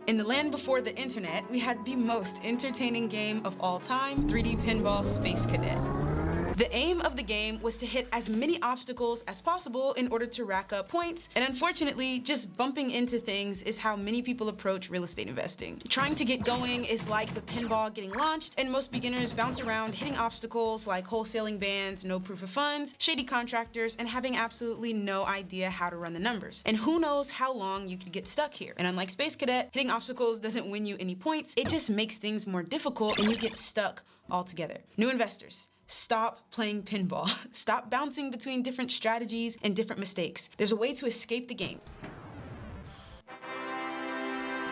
In the land before the internet, we had the most entertaining game of all time, 3D Pinball Space Cadet. The aim of the game was to hit as many obstacles as possible in order to rack up points, and unfortunately, just bumping into things is how many people approach real estate investing. Trying to get going is like the pinball getting launched, and most beginners bounce around hitting obstacles like wholesaling bans, no proof of funds, shady contractors, and having absolutely no idea how to run the numbers. And who knows how long you could get stuck here. And unlike Space Cadet, hitting obstacles doesn't win you any points, it just makes things more difficult and you get stuck altogether. New investors, stop playing pinball. Stop bouncing between different strategies and different mistakes. There's a way to escape the game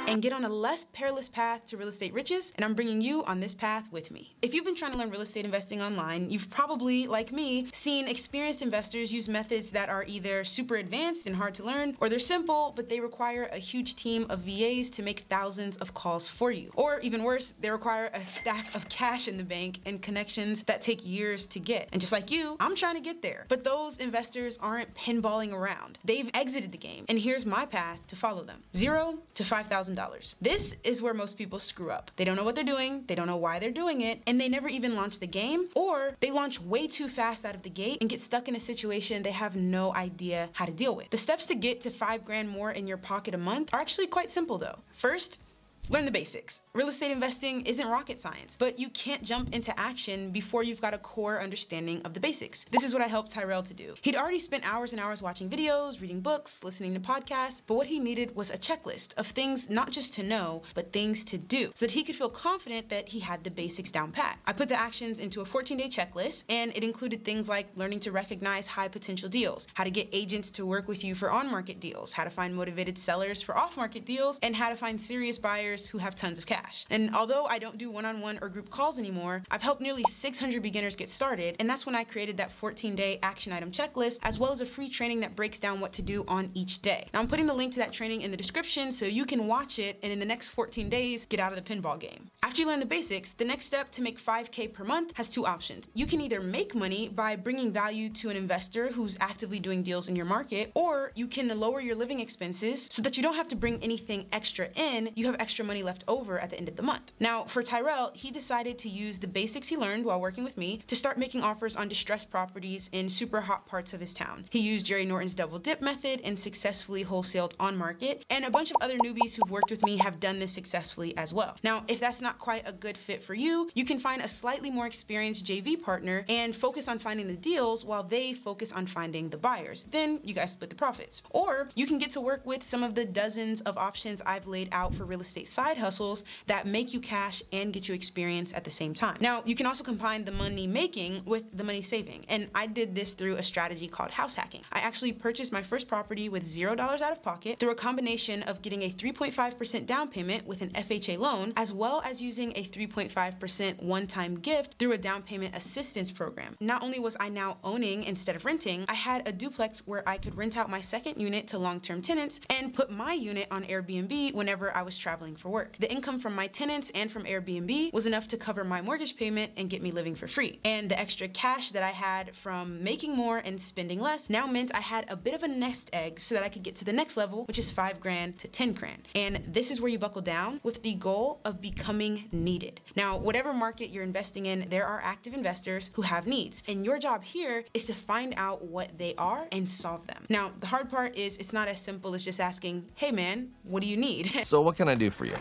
and get on a less perilous path to real estate riches, and I'm bringing you on this path with me. If you've been trying to learn real estate investing online, you've probably, like me, seen experienced investors use methods that are either super advanced and hard to learn, or they're simple, but they require a huge team of VAs to make thousands of calls for you. Or even worse, they require a stack of cash in the bank and connections that take years to get. And just like you, I'm trying to get there. But those investors aren't pinballing around. They've exited the game, and here's my path to follow them. $0 to $5,000. This is where most people screw up. They don't know what they're doing, they don't know why they're doing it, and they never even launch the game, or they launch way too fast out of the gate and get stuck in a situation they have no idea how to deal with. The steps to get to $5 grand more in your pocket a month are actually quite simple though. First, learn the basics. Real estate investing isn't rocket science, but you can't jump into action before you've got a core understanding of the basics. This is what I helped Tyrell to do. He'd already spent hours and hours watching videos, reading books, listening to podcasts, but what he needed was a checklist of things not just to know, but things to do, so that he could feel confident that he had the basics down pat. I put the actions into a 14-day checklist, and it included things like learning to recognize high potential deals, how to get agents to work with you for on-market deals, how to find motivated sellers for off-market deals, and how to find serious buyers who have tons of cash. And although I don't do one-on-one or group calls anymore, I've helped nearly 600 beginners get started, and that's when I created that 14-day action item checklist, as well as a free training that breaks down what to do on each day. Now I'm putting the link to that training in the description so you can watch it and in the next 14 days get out of the pinball game. After you learn the basics, the next step to make $5K per month has two options. You can either make money by bringing value to an investor who's actively doing deals in your market, or you can lower your living expenses so that you don't have to bring anything extra in, you have extra money left over at the end of the month. Now, for Tyrell, he decided to use the basics he learned while working with me to start making offers on distressed properties in super hot parts of his town. He used Jerry Norton's double dip method and successfully wholesaled on market, and a bunch of other newbies who've worked with me have done this successfully as well. Now, if that's not quite a good fit for you, you can find a slightly more experienced JV partner and focus on finding the deals while they focus on finding the buyers. Then you guys split the profits. Or you can get to work with some of the dozens of options I've laid out for real estate side hustles that make you cash and get you experience at the same time. Now, you can also combine the money making with the money saving, and I did this through a strategy called house hacking. I actually purchased my first property with $0 out of pocket through a combination of getting a 3.5% down payment with an FHA loan, as well as using a 3.5% one-time gift through a down payment assistance program. Not only was I now owning instead of renting, I had a duplex where I could rent out my second unit to long-term tenants and put my unit on Airbnb whenever I was traveling for work. The income from my tenants and from Airbnb was enough to cover my mortgage payment and get me living for free. And the extra cash that I had from making more and spending less now meant I had a bit of a nest egg so that I could get to the next level, which is $5 to $10. And this is where you buckle down with the goal of becoming needed. Now, whatever market you're investing in, there are active investors who have needs. And your job here is to find out what they are and solve them. Now, the hard part is it's not as simple as just asking, hey man, what do you need? So what can I do for you?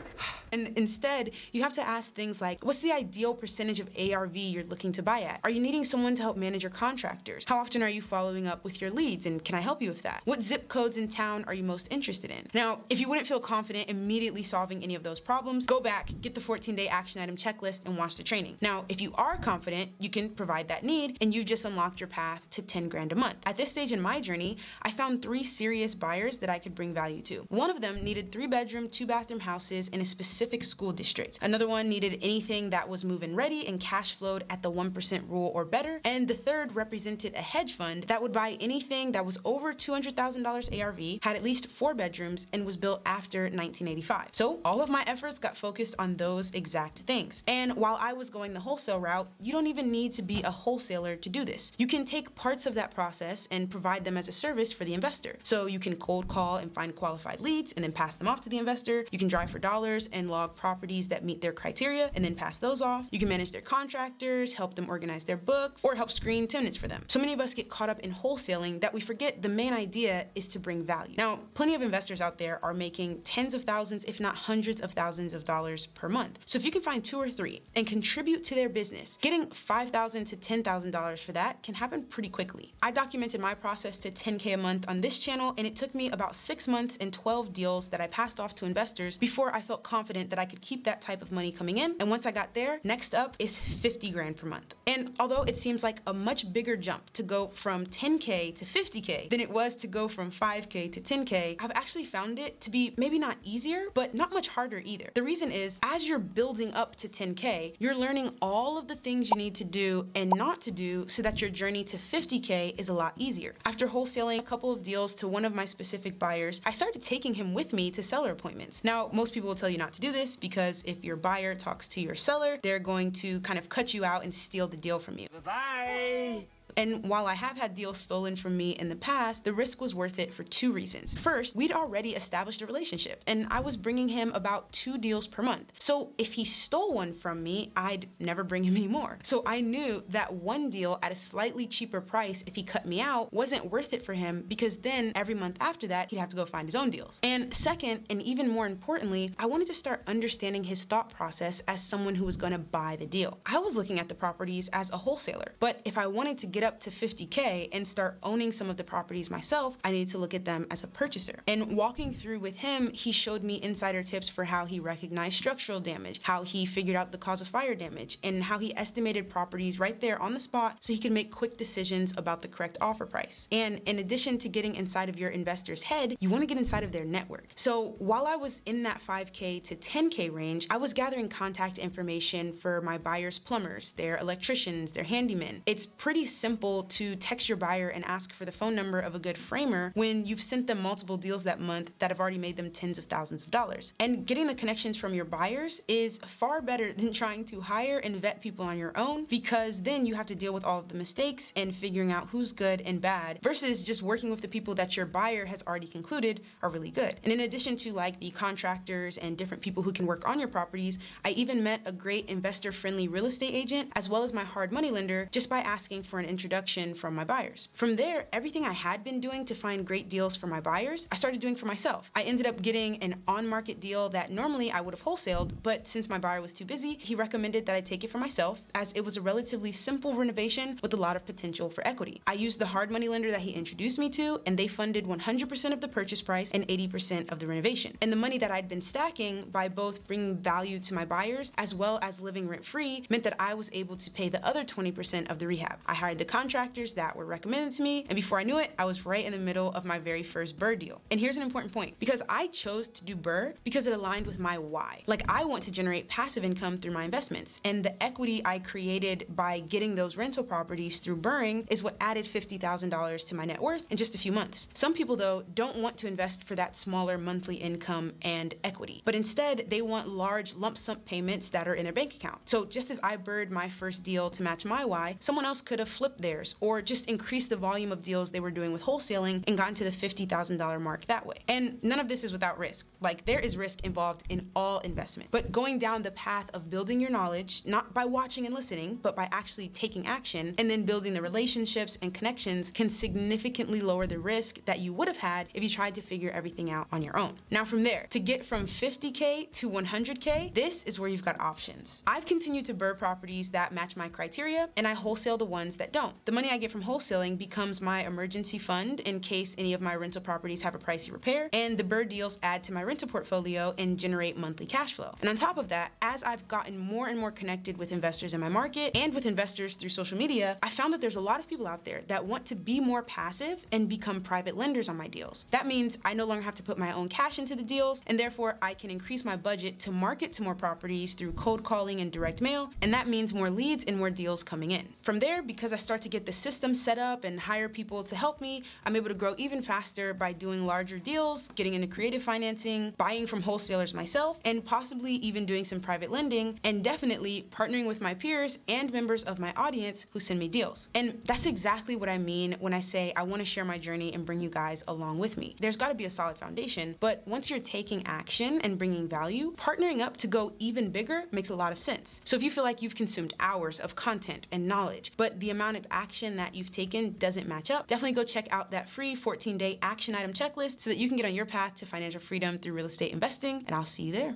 And instead, you have to ask things like, what's the ideal percentage of ARV you're looking to buy at? Are you needing someone to help manage your contractors? How often are you following up with your leads, and can I help you with that? What zip codes in town are you most interested in? Now, if you wouldn't feel confident immediately solving any of those problems, go back, get the 14-day action item checklist, and watch the training. Now, if you are confident, you can provide that need, and you just unlocked your path to $10 a month. At this stage in my journey, I found 3 serious buyers that I could bring value to. One of them needed 3-bedroom, 2-bathroom houses in a specific school district. Another one needed anything that was move-in ready and cash flowed at the 1% rule or better. And the third represented a hedge fund that would buy anything that was over $200,000 ARV, had at least 4 bedrooms, and was built after 1985. So all of my efforts got focused on those those exact things. And while I was going the wholesale route, you don't even need to be a wholesaler to do this. You can take parts of that process and provide them as a service for the investor. So you can cold call and find qualified leads and then pass them off to the investor. You can drive for dollars and log properties that meet their criteria and then pass those off. You can manage their contractors, help them organize their books, or help screen tenants for them. So many of us get caught up in wholesaling that we forget the main idea is to bring value. Now, plenty of investors out there are making tens of thousands, if not hundreds of thousands of dollars per month. So if you can find 2 or 3 and contribute to their business, getting $5,000 to $10,000 for that can happen pretty quickly. I documented my process to $10K a month on this channel, and it took me about 6 months and 12 deals that I passed off to investors before I felt confident that I could keep that type of money coming in. And once I got there, next up is 50 grand per month. And although it seems like a much bigger jump to go from 10K to 50K than it was to go from 5K to 10K, I've actually found it to be maybe not easier, but not much harder either. The reason is, as you're building up to 10K, you're learning all of the things you need to do and not to do so that your journey to 50K is a lot easier. After wholesaling a couple of deals to one of my specific buyers, I started taking him with me to seller appointments. Now, most people will tell you not to do this because if your buyer talks to your seller, they're going to kind of cut you out and steal the deal from you. Bye-bye. And while I have had deals stolen from me in the past, the risk was worth it for 2 reasons. First, we'd already established a relationship, and I was bringing him about 2 deals per month. So if he stole one from me, I'd never bring him any more. So I knew that one deal at a slightly cheaper price, if he cut me out, wasn't worth it for him, because then every month after that, he'd have to go find his own deals. And second, and even more importantly, I wanted to start understanding his thought process as someone who was going to buy the deal. I was looking at the properties as a wholesaler, but if I wanted to get up to 50K and start owning some of the properties myself, I needed to look at them as a purchaser. And walking through with him, he showed me insider tips for how he recognized structural damage, how he figured out the cause of fire damage, and how he estimated properties right there on the spot so he could make quick decisions about the correct offer price. And in addition to getting inside of your investor's head, you want to get inside of their network. So while I was in that 5K to 10K range, I was gathering contact information for my buyers' plumbers, their electricians, their handymen. It's pretty simple to text your buyer and ask for the phone number of a good framer when you've sent them multiple deals that month that have already made them tens of thousands of dollars. And getting the connections from your buyers is far better than trying to hire and vet people on your own, because then you have to deal with all of the mistakes and figuring out who's good and bad versus just working with the people that your buyer has already concluded are really good. And in addition to like the contractors and different people who can work on your properties, I even met a great investor-friendly real estate agent as well as my hard money lender just by asking for an introduction from my buyers. From there, everything I had been doing to find great deals for my buyers, I started doing for myself. I ended up getting an on-market deal that normally I would have wholesaled, but since my buyer was too busy, he recommended that I take it for myself, as it was a relatively simple renovation with a lot of potential for equity. I used the hard money lender that he introduced me to, and they funded 100% of the purchase price and 80% of the renovation. And the money that I'd been stacking by both bringing value to my buyers as well as living rent-free meant that I was able to pay the other 20% of the rehab. I hired the contractors that were recommended to me, and before I knew it, I was right in the middle of my very first BRRRR deal. And here's an important point, because I chose to do BRRRR because it aligned with my why. Like, I want to generate passive income through my investments, and the equity I created by getting those rental properties through BRRRing is what added $50,000 to my net worth in just a few months. Some people, though, don't want to invest for that smaller monthly income and equity, but instead they want large lump sum payments that are in their bank account. So just as I BRRRed my first deal to match my why, someone else could have flipped theirs or just increased the volume of deals they were doing with wholesaling and gotten to the $50,000 mark that way. And none of this is without risk. Like, there is risk involved in all investment. But going down the path of building your knowledge, not by watching and listening, but by actually taking action and then building the relationships and connections, can significantly lower the risk that you would have had if you tried to figure everything out on your own. Now from there, to get from 50K to 100K, this is where you've got options. I've continued to BRRRR properties that match my criteria, and I wholesale the ones that don't. The money I get from wholesaling becomes my emergency fund in case any of my rental properties have a pricey repair, and the BRRRR deals add to my rental portfolio and generate monthly cash flow. And on top of that, as I've gotten more and more connected with investors in my market and with investors through social media, I found that there's a lot of people out there that want to be more passive and become private lenders on my deals. That means I no longer have to put my own cash into the deals, and therefore I can increase my budget to market to more properties through cold calling and direct mail, and that means more leads and more deals coming in. From there, because I started start to get the system set up and hire people to help me, I'm able to grow even faster by doing larger deals, getting into creative financing, buying from wholesalers myself, and possibly even doing some private lending, and definitely partnering with my peers and members of my audience who send me deals. And that's exactly what I mean when I say I want to share my journey and bring you guys along with me. There's got to be a solid foundation, but once you're taking action and bringing value, partnering up to go even bigger makes a lot of sense. So if you feel like you've consumed hours of content and knowledge, but the amount of action that you've taken doesn't match up, definitely go check out that free 14-day action item checklist so that you can get on your path to financial freedom through real estate investing, and I'll see you there.